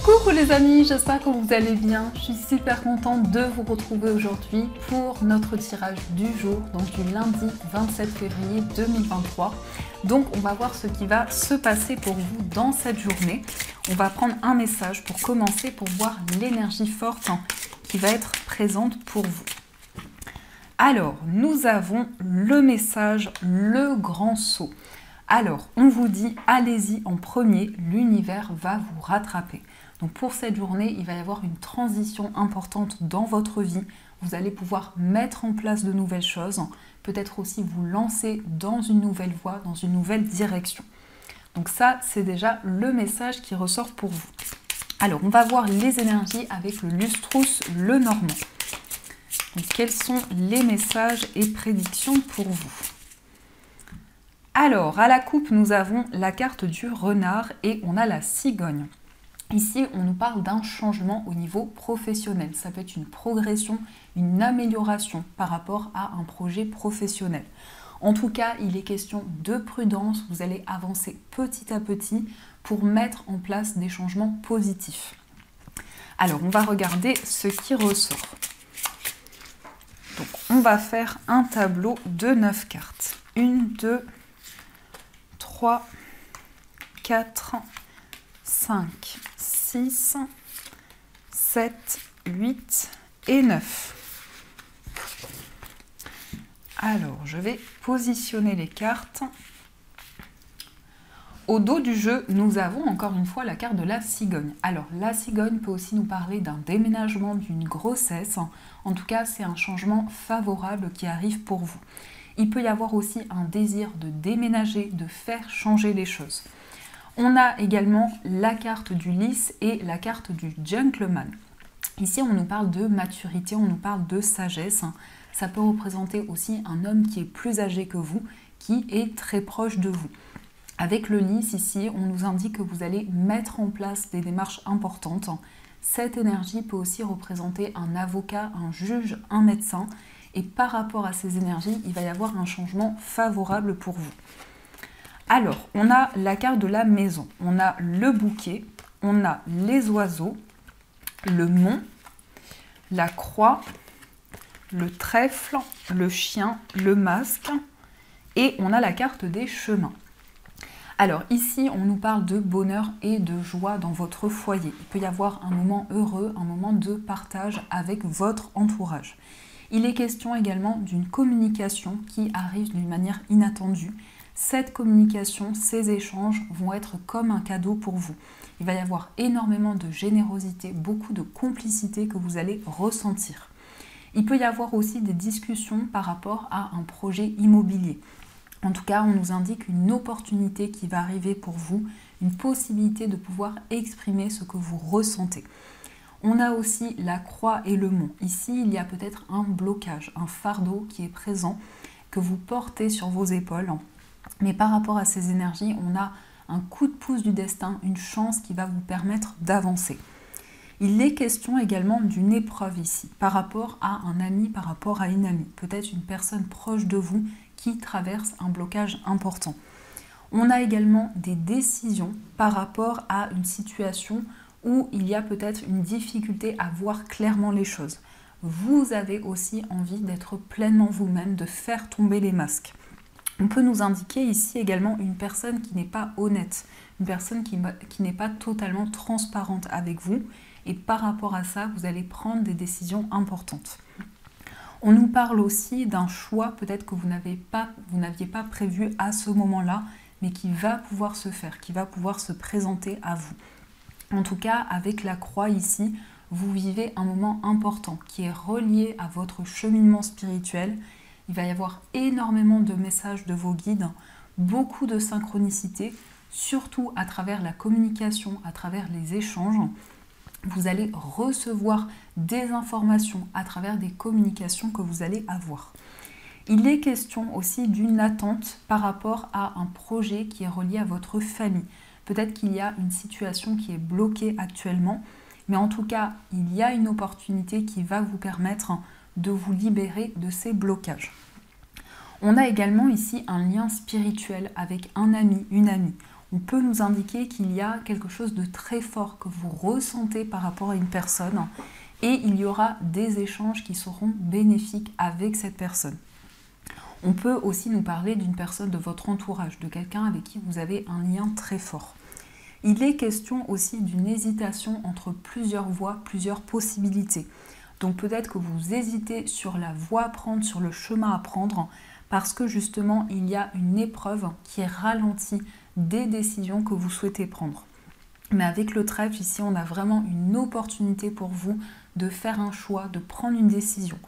Coucou les amis, j'espère que vous allez bien. Je suis super contente de vous retrouver aujourd'hui pour notre tirage du jour, donc du lundi 27 février 2023. Donc on va voir ce qui va se passer pour vous dans cette journée. On va prendre un message pour commencer, pour voir l'énergie forte qui va être présente pour vous. Alors, nous avons le message, le grand saut. Alors, on vous dit, allez-y en premier, l'univers va vous rattraper. Donc pour cette journée, il va y avoir une transition importante dans votre vie. Vous allez pouvoir mettre en place de nouvelles choses, peut-être aussi vous lancer dans une nouvelle voie, dans une nouvelle direction. Donc ça, c'est déjà le message qui ressort pour vous. Alors, on va voir les énergies avec le lustrous Lenormand. Donc, quels sont les messages et prédictions pour vous? Alors, à la coupe, nous avons la carte du renard et on a la cigogne. Ici, on nous parle d'un changement au niveau professionnel. Ça peut être une progression, une amélioration par rapport à un projet professionnel. En tout cas, il est question de prudence. Vous allez avancer petit à petit pour mettre en place des changements positifs. Alors, on va regarder ce qui ressort. Donc, on va faire un tableau de 9 cartes. 1, 2, 3, 4, 5, 6, 7, 8 et 9. Alors, je vais positionner les cartes. Au dos du jeu, nous avons encore une fois la carte de la cigogne. Alors, la cigogne peut aussi nous parler d'un déménagement, d'une grossesse. En tout cas, c'est un changement favorable qui arrive pour vous. Il peut y avoir aussi un désir de déménager, de faire changer les choses. On a également la carte du lys et la carte du gentleman. Ici, on nous parle de maturité, on nous parle de sagesse. Ça peut représenter aussi un homme qui est plus âgé que vous, qui est très proche de vous. Avec le lys ici, on nous indique que vous allez mettre en place des démarches importantes. Cette énergie peut aussi représenter un avocat, un juge, un médecin. Et par rapport à ces énergies, il va y avoir un changement favorable pour vous. Alors, on a la carte de la maison. On a le bouquet, on a les oiseaux, le mont, la croix, le trèfle, le chien, le masque. Et on a la carte des chemins. Alors ici, on nous parle de bonheur et de joie dans votre foyer. Il peut y avoir un moment heureux, un moment de partage avec votre entourage. Il est question également d'une communication qui arrive d'une manière inattendue. Cette communication, ces échanges vont être comme un cadeau pour vous. Il va y avoir énormément de générosité, beaucoup de complicité que vous allez ressentir. Il peut y avoir aussi des discussions par rapport à un projet immobilier. En tout cas, on nous indique une opportunité qui va arriver pour vous, une possibilité de pouvoir exprimer ce que vous ressentez. On a aussi la croix et le mont. Ici, il y a peut-être un blocage, un fardeau qui est présent, que vous portez sur vos épaules. Mais par rapport à ces énergies, on a un coup de pouce du destin, une chance qui va vous permettre d'avancer. Il est question également d'une épreuve ici, par rapport à un ami, par rapport à une amie. Peut-être une personne proche de vous qui traverse un blocage important. On a également des décisions par rapport à une situation où il y a peut-être une difficulté à voir clairement les choses. Vous avez aussi envie d'être pleinement vous-même, de faire tomber les masques. On peut nous indiquer ici également une personne qui n'est pas honnête, une personne qui n'est pas totalement transparente avec vous. Et par rapport à ça, vous allez prendre des décisions importantes. On nous parle aussi d'un choix peut-être que vous n'aviez pas prévu à ce moment-là, mais qui va pouvoir se faire, qui va pouvoir se présenter à vous. En tout cas, avec la croix ici, vous vivez un moment important qui est relié à votre cheminement spirituel. Il va y avoir énormément de messages de vos guides, beaucoup de synchronicité, surtout à travers la communication, à travers les échanges. Vous allez recevoir des informations à travers des communications que vous allez avoir. Il est question aussi d'une attente par rapport à un projet qui est relié à votre famille. Peut-être qu'il y a une situation qui est bloquée actuellement, mais en tout cas, il y a une opportunité qui va vous permettre de vous libérer de ces blocages. On a également ici un lien spirituel avec un ami, une amie. on peut nous indiquer qu'il y a quelque chose de très fort que vous ressentez par rapport à une personne et il y aura des échanges qui seront bénéfiques avec cette personne. On peut aussi nous parler d'une personne de votre entourage, de quelqu'un avec qui vous avez un lien très fort. Il est question aussi d'une hésitation entre plusieurs voies, plusieurs possibilités. Donc peut-être que vous hésitez sur la voie à prendre, sur le chemin à prendre, parce que justement il y a une épreuve qui ralentit des décisions que vous souhaitez prendre. Mais avec le trèfle, ici, on a vraiment une opportunité pour vous de faire un choix, de prendre une décision.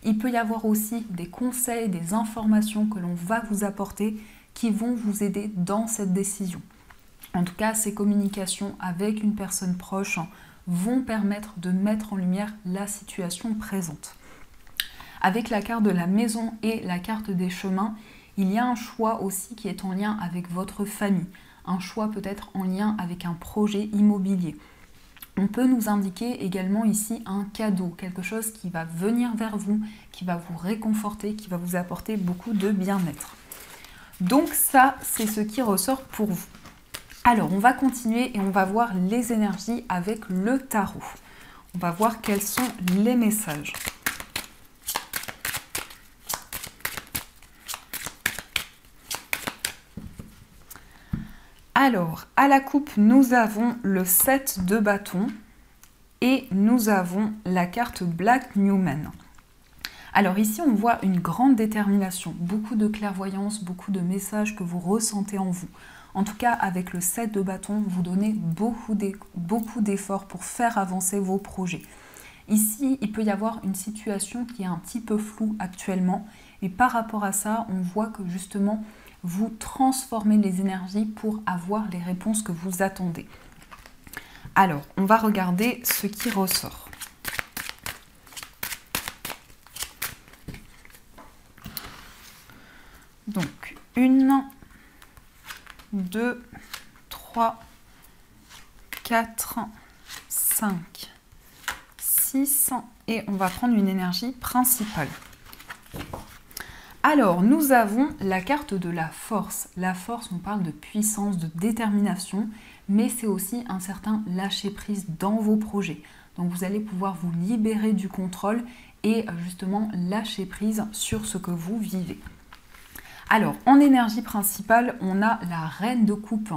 Il peut y avoir aussi des conseils, des informations que l'on va vous apporter qui vont vous aider dans cette décision. En tout cas, ces communications avec une personne proche vont permettre de mettre en lumière la situation présente. Avec la carte de la maison et la carte des chemins, il y a un choix aussi qui est en lien avec votre famille, un choix peut-être en lien avec un projet immobilier. On peut nous indiquer également ici un cadeau, quelque chose qui va venir vers vous, qui va vous réconforter, qui va vous apporter beaucoup de bien-être. Donc ça, c'est ce qui ressort pour vous. Alors, on va continuer et on va voir les énergies avec le tarot. On va voir quels sont les messages. Alors, à la coupe, nous avons le 7 de bâton et nous avons la carte Black Newman. Alors ici, on voit une grande détermination, beaucoup de clairvoyance, beaucoup de messages que vous ressentez en vous. En tout cas, avec le 7 de bâton, vous donnez beaucoup d'efforts pour faire avancer vos projets. Ici, il peut y avoir une situation qui est un petit peu floue actuellement. Et par rapport à ça, on voit que justement, vous transformez les énergies pour avoir les réponses que vous attendez. Alors, on va regarder ce qui ressort. Donc, 1, 2, 3, 4, 5, 6 et on va prendre une énergie principale. Alors, nous avons la carte de la force. La force, on parle de puissance, de détermination, mais c'est aussi un certain lâcher-prise dans vos projets. Donc, vous allez pouvoir vous libérer du contrôle et justement lâcher prise sur ce que vous vivez. Alors, en énergie principale, on a la reine de coupe.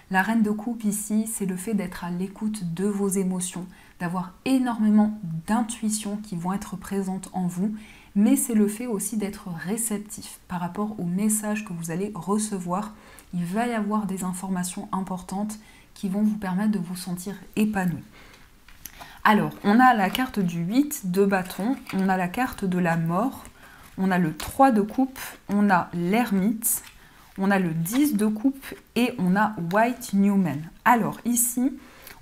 La reine de coupe ici, c'est le fait d'être à l'écoute de vos émotions, d'avoir énormément d'intuitions qui vont être présentes en vous, mais c'est le fait aussi d'être réceptif par rapport aux messages que vous allez recevoir. Il va y avoir des informations importantes qui vont vous permettre de vous sentir épanoui. Alors, on a la carte du 8 de bâton, on a la carte de la mort, on a le 3 de coupe, on a l'ermite, on a le 10 de coupe et on a White Newman. Alors ici,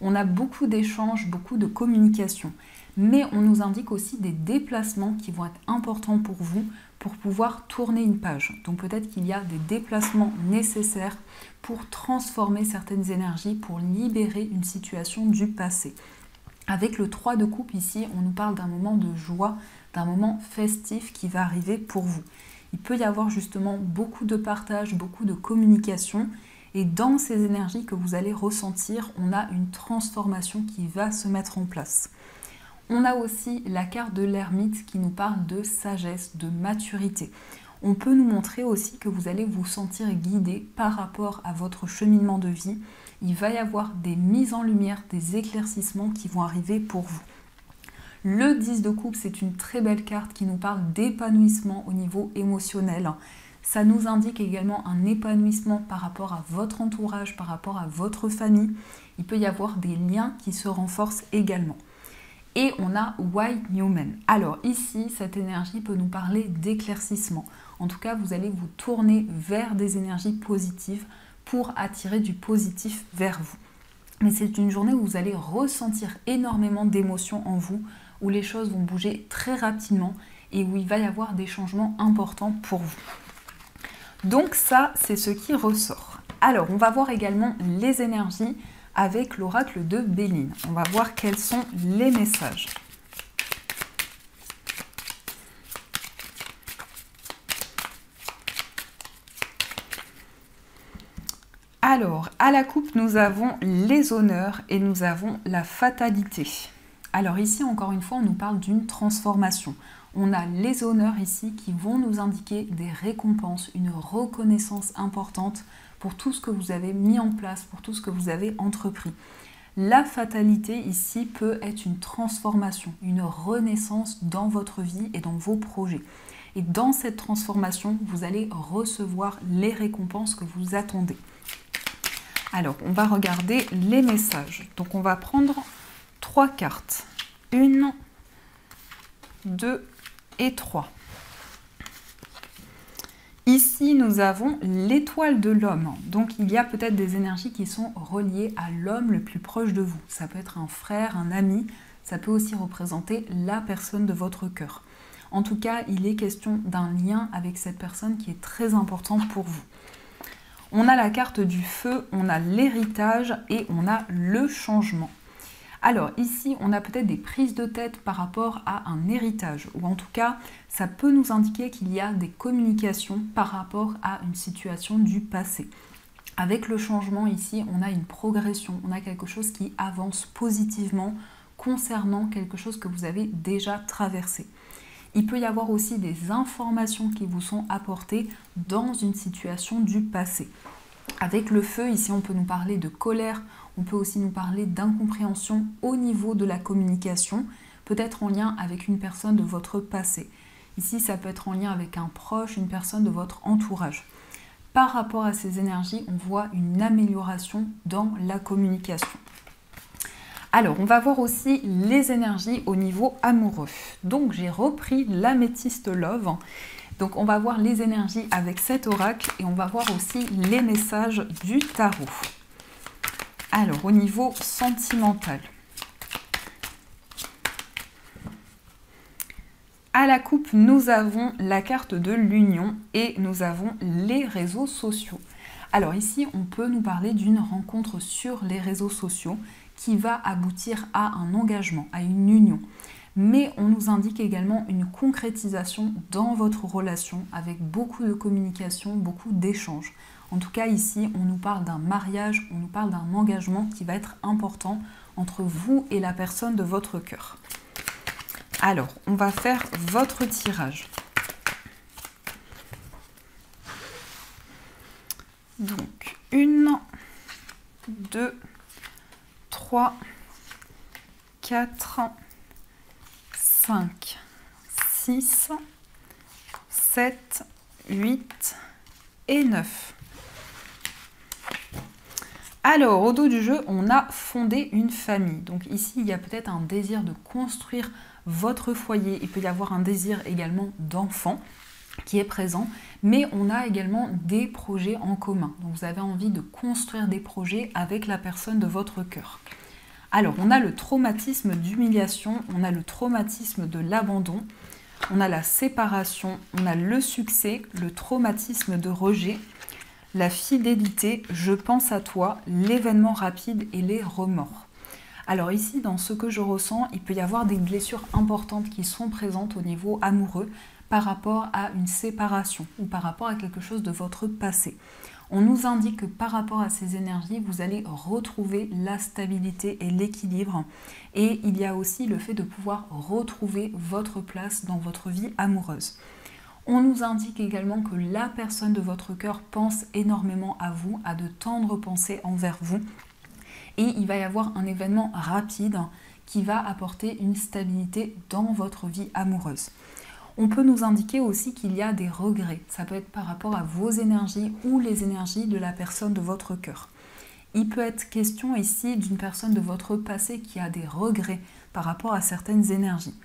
on a beaucoup d'échanges, beaucoup de communication, mais on nous indique aussi des déplacements qui vont être importants pour vous pour pouvoir tourner une page. Donc peut-être qu'il y a des déplacements nécessaires pour transformer certaines énergies, pour libérer une situation du passé. Avec le 3 de coupe ici, on nous parle d'un moment de joie, d'un moment festif qui va arriver pour vous. Il peut y avoir justement beaucoup de partage, beaucoup de communication. Et dans ces énergies que vous allez ressentir, on a une transformation qui va se mettre en place. On a aussi la carte de l'ermite qui nous parle de sagesse, de maturité. On peut nous montrer aussi que vous allez vous sentir guidé par rapport à votre cheminement de vie. Il va y avoir des mises en lumière, des éclaircissements qui vont arriver pour vous. Le 10 de coupe, c'est une très belle carte qui nous parle d'épanouissement au niveau émotionnel. Ça nous indique également un épanouissement par rapport à votre entourage, par rapport à votre famille. Il peut y avoir des liens qui se renforcent également. Et on a White Newman. Alors ici, cette énergie peut nous parler d'éclaircissement. En tout cas, vous allez vous tourner vers des énergies positives pour attirer du positif vers vous. Mais c'est une journée où vous allez ressentir énormément d'émotions en vous, où les choses vont bouger très rapidement et où il va y avoir des changements importants pour vous. Donc ça, c'est ce qui ressort. Alors, on va voir également les énergies avec l'oracle de Béline. On va voir quels sont les messages. Alors, à la coupe, nous avons les honneurs et nous avons la fatalité. Alors ici, encore une fois, on nous parle d'une transformation. On a les honneurs ici qui vont nous indiquer des récompenses, une reconnaissance importante pour tout ce que vous avez mis en place, pour tout ce que vous avez entrepris. La fatalité ici peut être une transformation, une renaissance dans votre vie et dans vos projets. Et dans cette transformation, vous allez recevoir les récompenses que vous attendez. Alors, on va regarder les messages. Donc, on va prendre 3 cartes. 1, 2 et 3. Ici, nous avons l'étoile de l'homme. Donc, il y a peut-être des énergies qui sont reliées à l'homme le plus proche de vous. Ça peut être un frère, un ami. Ça peut aussi représenter la personne de votre cœur. En tout cas, il est question d'un lien avec cette personne qui est très important pour vous. On a la carte du feu, on a l'héritage et on a le changement. Alors ici, on a peut-être des prises de tête par rapport à un héritage, ou en tout cas, ça peut nous indiquer qu'il y a des communications par rapport à une situation du passé. Avec le changement ici, on a une progression, on a quelque chose qui avance positivement concernant quelque chose que vous avez déjà traversé. Il peut y avoir aussi des informations qui vous sont apportées dans une situation du passé. Avec le feu, ici, on peut nous parler de colère, on peut aussi nous parler d'incompréhension au niveau de la communication, peut-être en lien avec une personne de votre passé. Ici, ça peut être en lien avec un proche, une personne de votre entourage. Par rapport à ces énergies, on voit une amélioration dans la communication. Alors, on va voir aussi les énergies au niveau amoureux. Donc, j'ai repris l'améthyste Love. Donc, on va voir les énergies avec cet oracle et on va voir aussi les messages du tarot. Alors, au niveau sentimental. À la coupe, nous avons la carte de l'union et nous avons les réseaux sociaux. Alors ici, on peut nous parler d'une rencontre sur les réseaux sociaux qui va aboutir à un engagement, à une union. Mais on nous indique également une concrétisation dans votre relation avec beaucoup de communication, beaucoup d'échanges. En tout cas, ici, on nous parle d'un mariage, on nous parle d'un engagement qui va être important entre vous et la personne de votre cœur. Alors, on va faire votre tirage. Donc, 1, 2, 3, 4, 5, 6, 7, 8 et 9. Alors, au dos du jeu, on a fondé une famille. Donc ici, il y a peut-être un désir de construire votre foyer. Il peut y avoir un désir également d'enfant qui est présent. Mais on a également des projets en commun. Donc vous avez envie de construire des projets avec la personne de votre cœur. Alors, on a le traumatisme d'humiliation, on a le traumatisme de l'abandon, on a la séparation, on a le succès, le traumatisme de rejet, la fidélité, je pense à toi, l'événement rapide et les remords. Alors ici, dans ce que je ressens, il peut y avoir des blessures importantes qui sont présentes au niveau amoureux par rapport à une séparation ou par rapport à quelque chose de votre passé. On nous indique que par rapport à ces énergies, vous allez retrouver la stabilité et l'équilibre. Et il y a aussi le fait de pouvoir retrouver votre place dans votre vie amoureuse. On nous indique également que la personne de votre cœur pense énormément à vous, a de tendres pensées envers vous. Et il va y avoir un événement rapide qui va apporter une stabilité dans votre vie amoureuse. On peut nous indiquer aussi qu'il y a des regrets. Ça peut être par rapport à vos énergies ou les énergies de la personne de votre cœur. Il peut être question ici d'une personne de votre passé qui a des regrets par rapport à certaines énergies.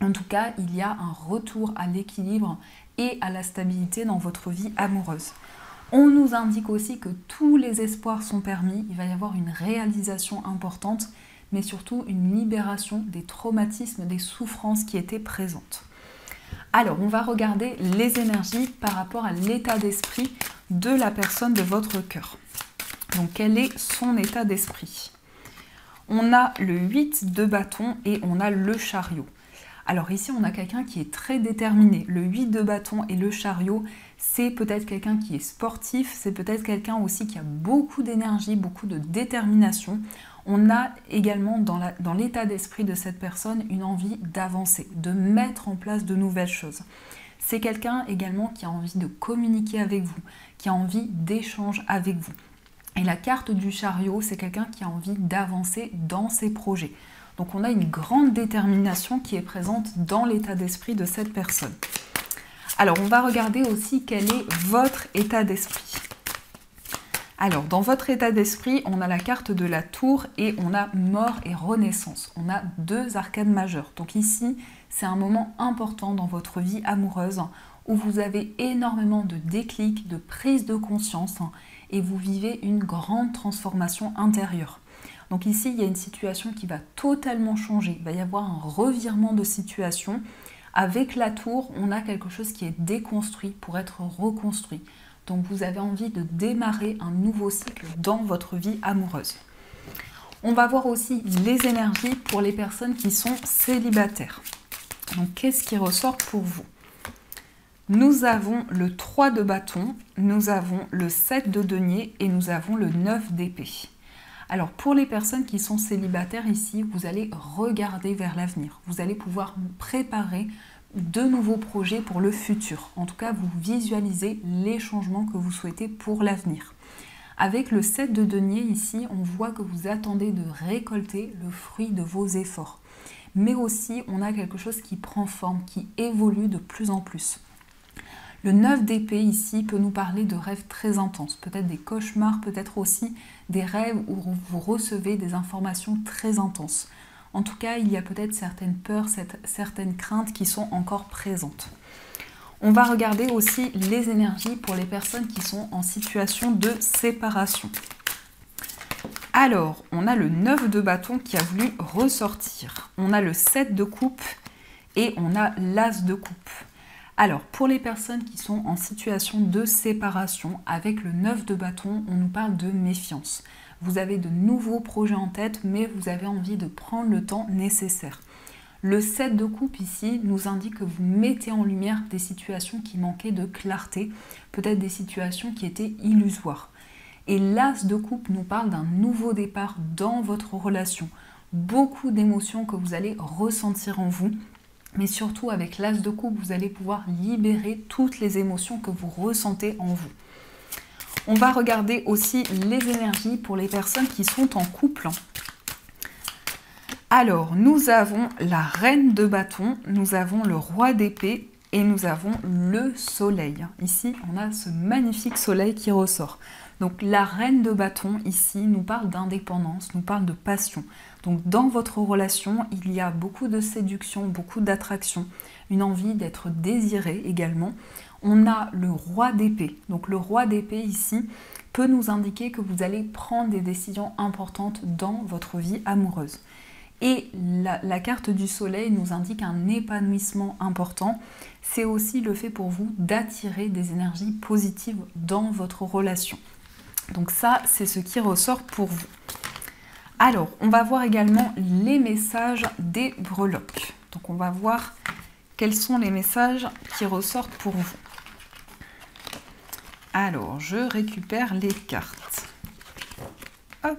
En tout cas, il y a un retour à l'équilibre et à la stabilité dans votre vie amoureuse. On nous indique aussi que tous les espoirs sont permis. Il va y avoir une réalisation importante, mais surtout une libération des traumatismes, des souffrances qui étaient présentes. Alors, on va regarder les énergies par rapport à l'état d'esprit de la personne de votre cœur. Donc, quel est son état d'esprit? On a le 8 de bâton et on a le chariot. Alors ici, on a quelqu'un qui est très déterminé. Le 8 de bâton et le chariot, c'est peut-être quelqu'un qui est sportif, c'est peut-être quelqu'un aussi qui a beaucoup d'énergie, beaucoup de détermination. On a également dans l'état d'esprit de cette personne une envie d'avancer, de mettre en place de nouvelles choses. C'est quelqu'un également qui a envie de communiquer avec vous, qui a envie d'échanger avec vous. Et la carte du chariot, c'est quelqu'un qui a envie d'avancer dans ses projets. Donc on a une grande détermination qui est présente dans l'état d'esprit de cette personne. Alors on va regarder aussi quel est votre état d'esprit. Alors dans votre état d'esprit, on a la carte de la tour et on a mort et renaissance. On a 2 arcanes majeures. Donc ici, c'est un moment important dans votre vie amoureuse où vous avez énormément de déclics, de prise de conscience et vous vivez une grande transformation intérieure. Donc ici, il y a une situation qui va totalement changer. Il va y avoir un revirement de situation. Avec la tour, on a quelque chose qui est déconstruit pour être reconstruit. Donc vous avez envie de démarrer un nouveau cycle dans votre vie amoureuse. On va voir aussi les énergies pour les personnes qui sont célibataires. Donc qu'est-ce qui ressort pour vous? Nous avons le 3 de bâton, nous avons le 7 de denier et nous avons le 9 d'épée. Alors pour les personnes qui sont célibataires ici, vous allez regarder vers l'avenir. Vous allez pouvoir préparer de nouveaux projets pour le futur. En tout cas, vous visualisez les changements que vous souhaitez pour l'avenir. Avec le 7 de denier ici, on voit que vous attendez de récolter le fruit de vos efforts. Mais aussi, on a quelque chose qui prend forme, qui évolue de plus en plus. Le 9 d'épée ici peut nous parler de rêves très intenses, peut-être des cauchemars, peut-être aussi des rêves où vous recevez des informations très intenses. En tout cas, il y a peut-être certaines peurs, certaines craintes qui sont encore présentes. On va regarder aussi les énergies pour les personnes qui sont en situation de séparation. Alors, on a le 9 de bâton qui a voulu ressortir. On a le 7 de coupe et on a l'as de coupe. Alors, pour les personnes qui sont en situation de séparation, avec le 9 de bâton, on nous parle de méfiance. Vous avez de nouveaux projets en tête, mais vous avez envie de prendre le temps nécessaire. Le 7 de coupe ici nous indique que vous mettez en lumière des situations qui manquaient de clarté, peut-être des situations qui étaient illusoires. Et l'as de coupe nous parle d'un nouveau départ dans votre relation. Beaucoup d'émotions que vous allez ressentir en vous. Mais surtout avec l'as de coupe, vous allez pouvoir libérer toutes les émotions que vous ressentez en vous. On va regarder aussi les énergies pour les personnes qui sont en couple. Alors, nous avons la reine de bâton, nous avons le roi d'épée et nous avons le soleil. Ici, on a ce magnifique soleil qui ressort. Donc, la reine de bâton, ici, nous parle d'indépendance, nous parle de passion. Donc, dans votre relation, il y a beaucoup de séduction, beaucoup d'attraction, une envie d'être désiré également. On a le roi d'épée. Donc, le roi d'épée, ici, peut nous indiquer que vous allez prendre des décisions importantes dans votre vie amoureuse. Et la carte du soleil nous indique un épanouissement important. C'est aussi le fait pour vous d'attirer des énergies positives dans votre relation. Donc ça, c'est ce qui ressort pour vous. Alors, on va voir également les messages des breloques. Donc on va voir quels sont les messages qui ressortent pour vous. Alors, je récupère les cartes. Hop.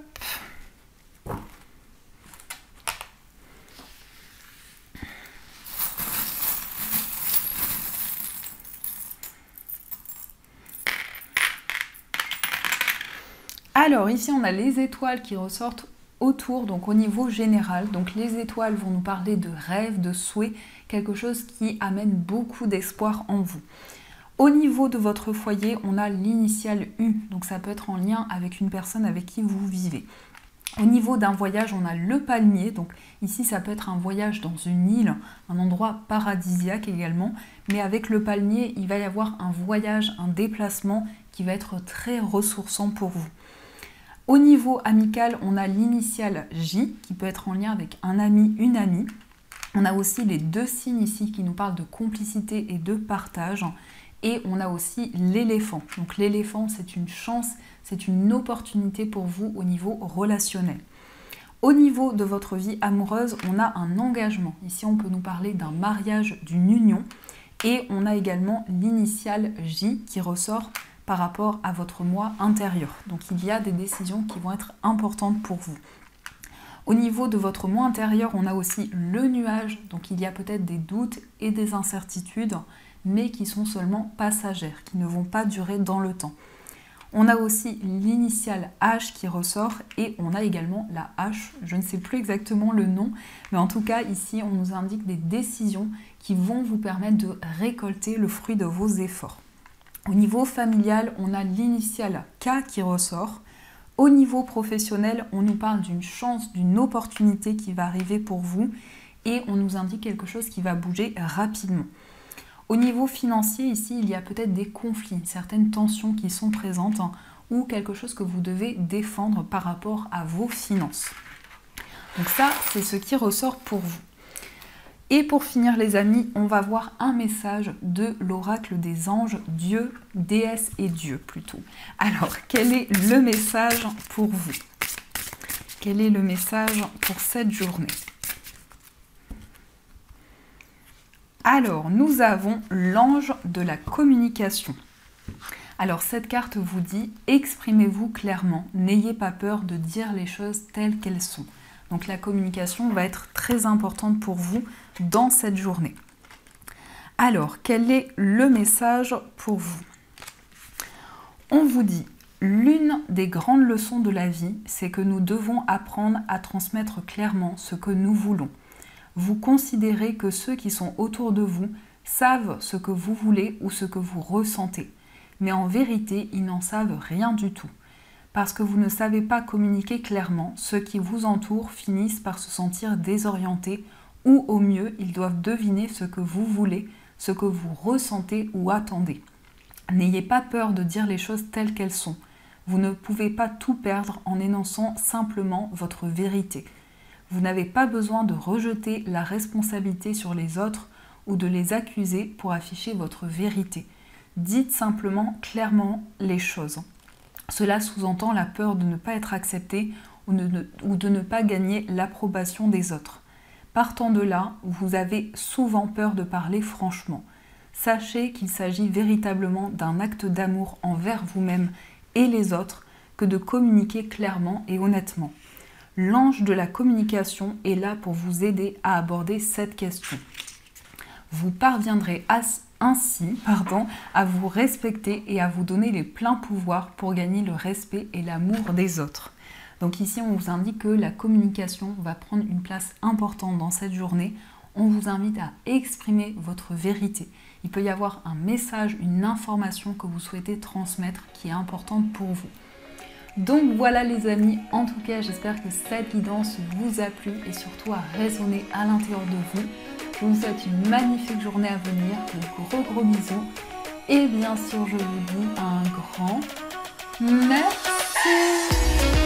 Alors ici on a les étoiles qui ressortent autour, donc au niveau général. Donc les étoiles vont nous parler de rêves, de souhaits, quelque chose qui amène beaucoup d'espoir en vous. Au niveau de votre foyer, on a l'initiale U, donc ça peut être en lien avec une personne avec qui vous vivez. Au niveau d'un voyage, on a le palmier, donc ici ça peut être un voyage dans une île, un endroit paradisiaque également, mais avec le palmier, il va y avoir un voyage, un déplacement qui va être très ressourçant pour vous. Au niveau amical, on a l'initiale J, qui peut être en lien avec un ami, une amie. On a aussi les deux signes ici qui nous parlent de complicité et de partage. Et on a aussi l'éléphant. Donc l'éléphant, c'est une chance, c'est une opportunité pour vous au niveau relationnel. Au niveau de votre vie amoureuse, on a un engagement. Ici, on peut nous parler d'un mariage, d'une union. Et on a également l'initiale J qui ressort par rapport à votre moi intérieur. Donc il y a des décisions qui vont être importantes pour vous. Au niveau de votre moi intérieur, on a aussi le nuage. Donc il y a peut-être des doutes et des incertitudes, mais qui sont seulement passagères, qui ne vont pas durer dans le temps. On a aussi l'initiale H qui ressort et on a également la H, je ne sais plus exactement le nom, mais en tout cas ici on nous indique des décisions qui vont vous permettre de récolter le fruit de vos efforts. Au niveau familial, on a l'initiale K qui ressort. Au niveau professionnel, on nous parle d'une chance, d'une opportunité qui va arriver pour vous et on nous indique quelque chose qui va bouger rapidement. Au niveau financier, ici, il y a peut-être des conflits, certaines tensions qui sont présentes ou quelque chose que vous devez défendre par rapport à vos finances. Donc ça, c'est ce qui ressort pour vous. Et pour finir, les amis, on va voir un message de l'oracle des anges, Dieu, déesse et Dieu plutôt. Alors, quel est le message pour vous? Quel est le message pour cette journée? Alors, nous avons l'ange de la communication. Alors, cette carte vous dit « Exprimez-vous clairement, n'ayez pas peur de dire les choses telles qu'elles sont ». Donc, la communication va être très importante pour vous dans cette journée. Alors, quel est le message pour vous? On vous dit « L'une des grandes leçons de la vie, c'est que nous devons apprendre à transmettre clairement ce que nous voulons. Vous considérez que ceux qui sont autour de vous savent ce que vous voulez ou ce que vous ressentez. Mais en vérité, ils n'en savent rien du tout. Parce que vous ne savez pas communiquer clairement, ceux qui vous entourent finissent par se sentir désorientés ou au mieux, ils doivent deviner ce que vous voulez, ce que vous ressentez ou attendez. N'ayez pas peur de dire les choses telles qu'elles sont. Vous ne pouvez pas tout perdre en énonçant simplement votre vérité. Vous n'avez pas besoin de rejeter la responsabilité sur les autres ou de les accuser pour afficher votre vérité. Dites simplement clairement les choses. Cela sous-entend la peur de ne pas être accepté ou de ne pas gagner l'approbation des autres. Partant de là, vous avez souvent peur de parler franchement. Sachez qu'il s'agit véritablement d'un acte d'amour envers vous-même et les autres que de communiquer clairement et honnêtement. L'ange de la communication est là pour vous aider à aborder cette question. Vous parviendrez ainsi à vous respecter et à vous donner les pleins pouvoirs pour gagner le respect et l'amour des autres. Donc ici, on vous indique que la communication va prendre une place importante dans cette journée. On vous invite à exprimer votre vérité. Il peut y avoir un message, une information que vous souhaitez transmettre qui est importante pour vous. Donc voilà les amis, en tout cas j'espère que cette guidance vous a plu et surtout a résonné à l'intérieur de vous. Je vous souhaite une magnifique journée à venir, de gros bisous et bien sûr je vous dis un grand merci.